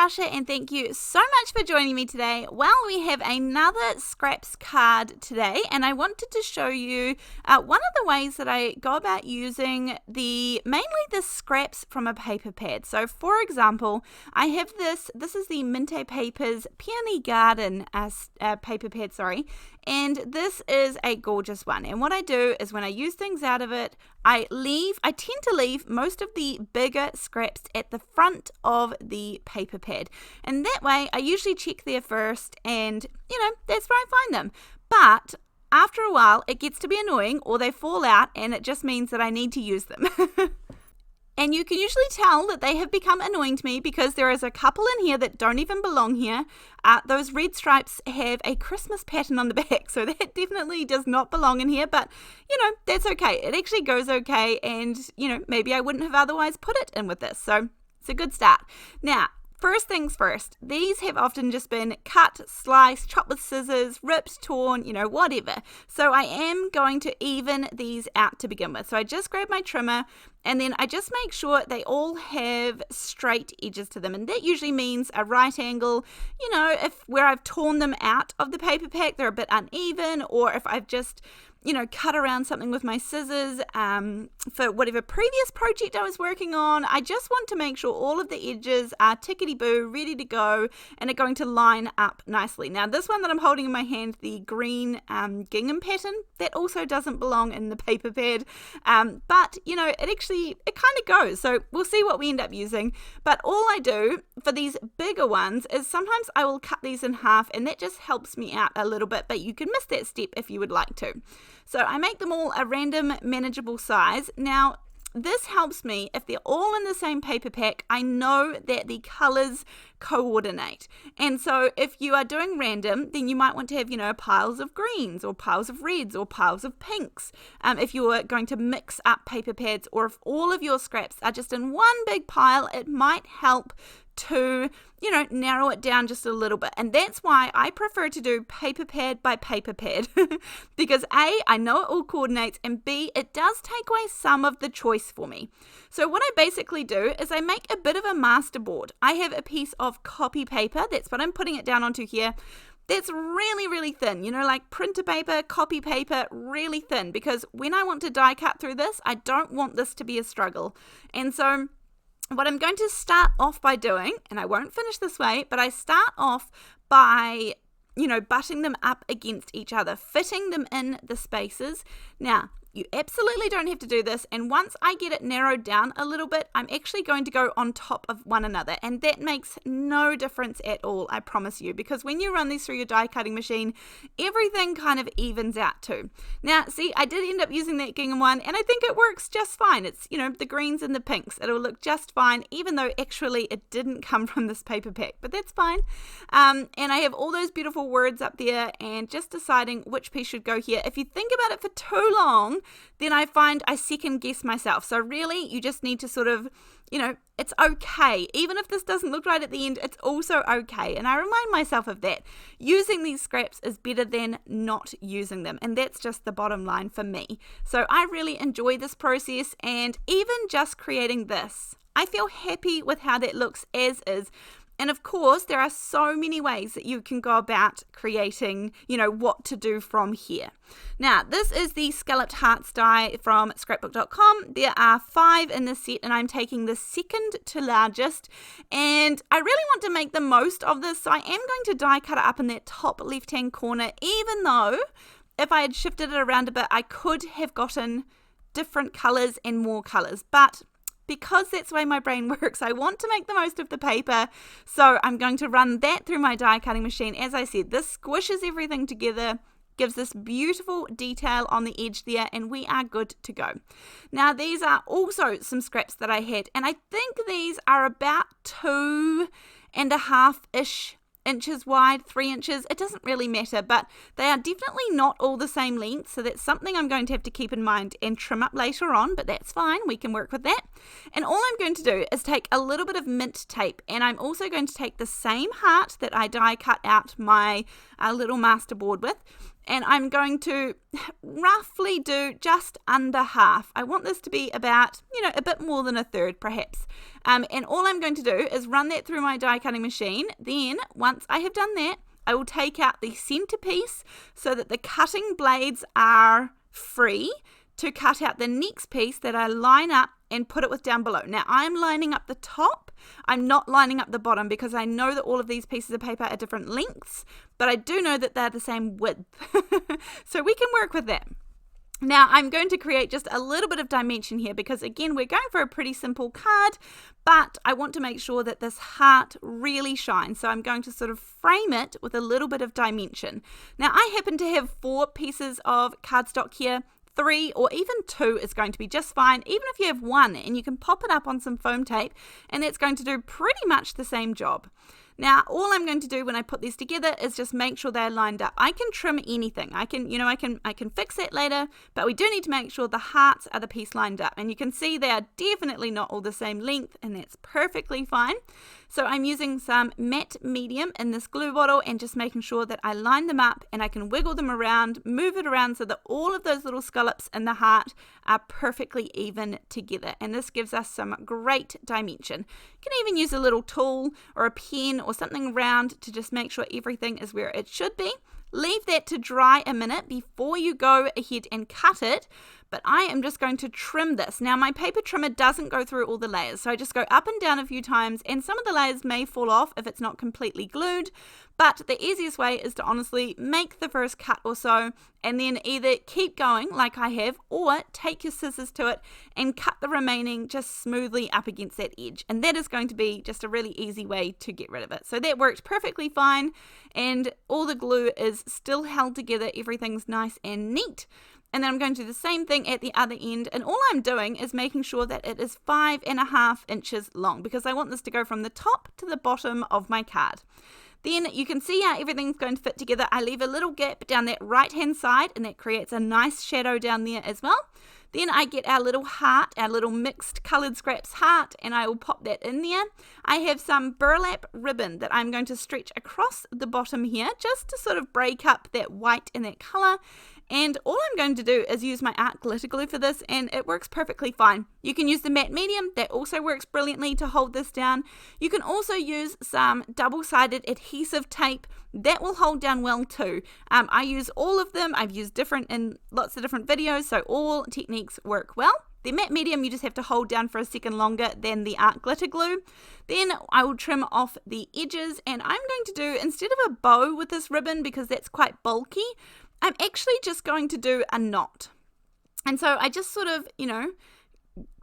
Natasha, and thank you so much for joining me today. Well, we have another scraps card today, and I wanted to show you one of the ways that I go about using mainly the scraps from a paper pad. So, for example, I have this is the Mintay Papers Peony Garden paper pad, and this is a gorgeous one. And what I do is when I use things out of it, I tend to leave most of the bigger scraps at the front of the paper pad. And that way, I usually check there first and, that's where I find them. But after a while, it gets to be annoying or they fall out and it just means that I need to use them. And you can usually tell that they have become annoying to me because there is a couple in here that don't even belong here. Those red stripes have a Christmas pattern on the back, so that definitely does not belong in here, but, that's okay. It actually goes okay, and, maybe I wouldn't have otherwise put it in with this, so it's a good start. Now, first things first, these have often just been cut, sliced, chopped with scissors, ripped, torn, whatever. So I am going to even these out to begin with. So I just grab my trimmer and then I just make sure they all have straight edges to them. And that usually means a right angle, if where I've torn them out of the paper pack, they're a bit uneven, or if I've just cut around something with my scissors for whatever previous project I was working on. I just want to make sure all of the edges are tickety-boo, ready to go, and are going to line up nicely. Now, this one that I'm holding in my hand, the green gingham pattern, that also doesn't belong in the paper pad, but, it kind of goes, so we'll see what we end up using. But all I do for these bigger ones is sometimes I will cut these in half, and that just helps me out a little bit, but you can miss that step if you would like to. So I make them all a random manageable size. Now, this helps me if they're all in the same paper pack. I know that the colors coordinate. And so if you are doing random, then you might want to have, piles of greens or piles of reds or piles of pinks. If you're going to mix up paper pads, or if all of your scraps are just in one big pile, it might help to, narrow it down just a little bit. And that's why I prefer to do paper pad by paper pad because A, I know it all coordinates, and B, it does take away some of the choice for me. So what I basically do is I make a bit of a masterboard. I have a piece of copy paper. That's what I'm putting it down onto here. That's really, really thin, like printer paper, copy paper, really thin, because when I want to die cut through this, I don't want this to be a struggle. And so what I'm going to start off by doing, and I won't finish this way, but I start off by, butting them up against each other, fitting them in the spaces. Now, you absolutely don't have to do this, and once I get it narrowed down a little bit, I'm actually going to go on top of one another, and that makes no difference at all, I promise you, because when you run these through your die cutting machine, everything kind of evens out too. Now, see, I did end up using that gingham one, and I think it works just fine. It's, the greens and the pinks. It'll look just fine, even though actually it didn't come from this paper pack, but that's fine. And I have all those beautiful words up there, and just deciding which piece should go here. If you think about it for too long, then I find I second guess myself. So really, you just need to sort of, it's okay. Even if this doesn't look right at the end, it's also okay. And I remind myself of that. Using these scraps is better than not using them. And that's just the bottom line for me. So I really enjoy this process, and even just creating this, I feel happy with how that looks as is. And of course, there are so many ways that you can go about creating, what to do from here. Now, this is the Scalloped Hearts die from scrapbook.com. There are 5 in this set, and I'm taking the second to largest. And I really want to make the most of this, so I am going to die cut it up in that top left-hand corner, even though if I had shifted it around a bit, I could have gotten different colors and more colors. But because that's the way my brain works, I want to make the most of the paper, so I'm going to run that through my die cutting machine. As I said, this squishes everything together, gives this beautiful detail on the edge there, and we are good to go. Now, these are also some scraps that I had, and I think these are about 2.5-ish inches wide, 3 inches. It doesn't really matter, but they are definitely not all the same length, so that's something I'm going to have to keep in mind and trim up later on, but that's fine. We can work with that. And all I'm going to do is take a little bit of mint tape, and I'm also going to take the same heart that I die cut out my little masterboard with, and I'm going to roughly do just under half. I want this to be about, a bit more than a third perhaps. And all I'm going to do is run that through my die cutting machine. Then once I have done that, I will take out the centerpiece so that the cutting blades are free to cut out the next piece that I line up and put it with down below. Now I'm lining up the top, I'm not lining up the bottom because I know that all of these pieces of paper are different lengths, but I do know that they're the same width. So we can work with that. Now I'm going to create just a little bit of dimension here because again we're going for a pretty simple card, but I want to make sure that this heart really shines. So I'm going to sort of frame it with a little bit of dimension. Now I happen to have 4 pieces of cardstock here. 3 or even 2 is going to be just fine, even if you have 1, and you can pop it up on some foam tape and that's going to do pretty much the same job. Now all I'm going to do when I put these together is just make sure they're lined up. I can trim anything. I can fix that later, but we do need to make sure the hearts are the piece lined up, and you can see they are definitely not all the same length, and that's perfectly fine. So I'm using some matte medium in this glue bottle and just making sure that I line them up and I can wiggle them around, move it around so that all of those little scallops in the heart are perfectly even together, and this gives us some great dimension. You can even use a little tool or a pen or something round to just make sure everything is where it should be. Leave that to dry a minute before you go ahead and cut it, but I am just going to trim this. Now my paper trimmer doesn't go through all the layers, so I just go up and down a few times, and some of the layers may fall off if it's not completely glued, but the easiest way is to honestly make the first cut or so, and then either keep going like I have, or take your scissors to it and cut the remaining just smoothly up against that edge, and that is going to be just a really easy way to get rid of it. So that worked perfectly fine, and all the glue is still held together, everything's nice and neat. And then I'm going to do the same thing at the other end, and all I'm doing is making sure that it is 5.5 inches long because I want this to go from the top to the bottom of my card. Then you can see how everything's going to fit together. I leave a little gap down that right hand side, and that creates a nice shadow down there as well. Then I get our little heart, our little mixed coloured scraps heart, and I will pop that in there. I have some burlap ribbon that I'm going to stretch across the bottom here just to sort of break up that white and that colour. And all I'm going to do is use my art glitter glue for this, and it works perfectly fine. You can use the matte medium, that also works brilliantly to hold this down. You can also use some double-sided adhesive tape, that will hold down well too. I use all of them, I've used different in lots of different videos, so all techniques work well. The matte medium you just have to hold down for a second longer than the art glitter glue. Then I will trim off the edges, and I'm going to do, instead of a bow with this ribbon because that's quite bulky, I'm actually just going to do a knot. And so I just sort of,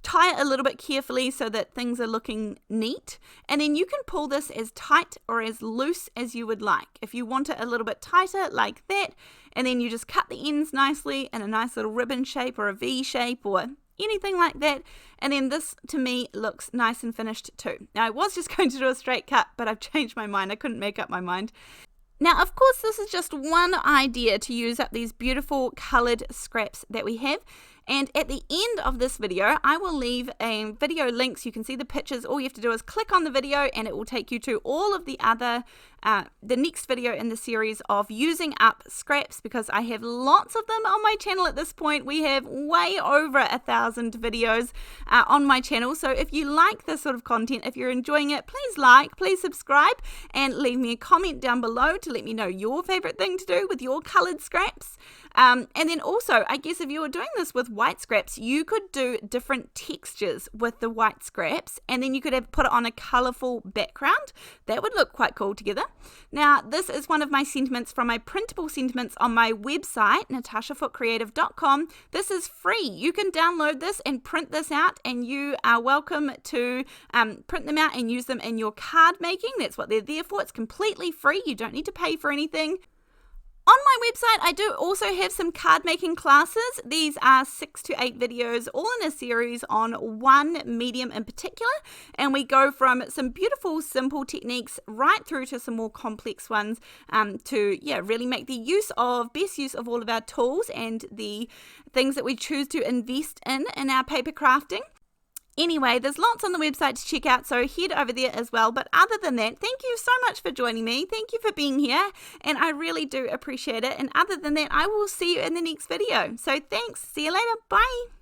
tie it a little bit carefully so that things are looking neat. And then you can pull this as tight or as loose as you would like. If you want it a little bit tighter like that, and then you just cut the ends nicely in a nice little ribbon shape or a V shape or anything like that. And then this to me looks nice and finished too. Now I was just going to do a straight cut, but I've changed my mind. I couldn't make up my mind. Now, of course, this is just one idea to use up these beautiful coloured scraps that we have. And at the end of this video, I will leave video links. You can see the pictures. All you have to do is click on the video and it will take you to all of the other, the next video in the series of using up scraps, because I have lots of them on my channel at this point. We have way over 1,000 videos on my channel. So if you like this sort of content, if you're enjoying it, please like, please subscribe, and leave me a comment down below to let me know your favorite thing to do with your colored scraps. And then also, I guess if you were doing this with white scraps, you could do different textures with the white scraps, and then you could have put it on a colorful background. That would look quite cool together. Now, this is one of my sentiments from my printable sentiments on my website, natashafoote.creative.com. This is free. You can download this and print this out, and you are welcome to print them out and use them in your card making. That's what they're there for. It's completely free. You don't need to pay for anything. On my website, I do also have some card making classes. These are 6 to 8 videos, all in a series on one medium in particular. And we go from some beautiful, simple techniques right through to some more complex ones to really make the best use of all of our tools and the things that we choose to invest in our paper crafting. Anyway, there's lots on the website to check out, so head over there as well. But other than that, thank you so much for joining me. Thank you for being here, and I really do appreciate it. And other than that, I will see you in the next video. So thanks. See you later. Bye.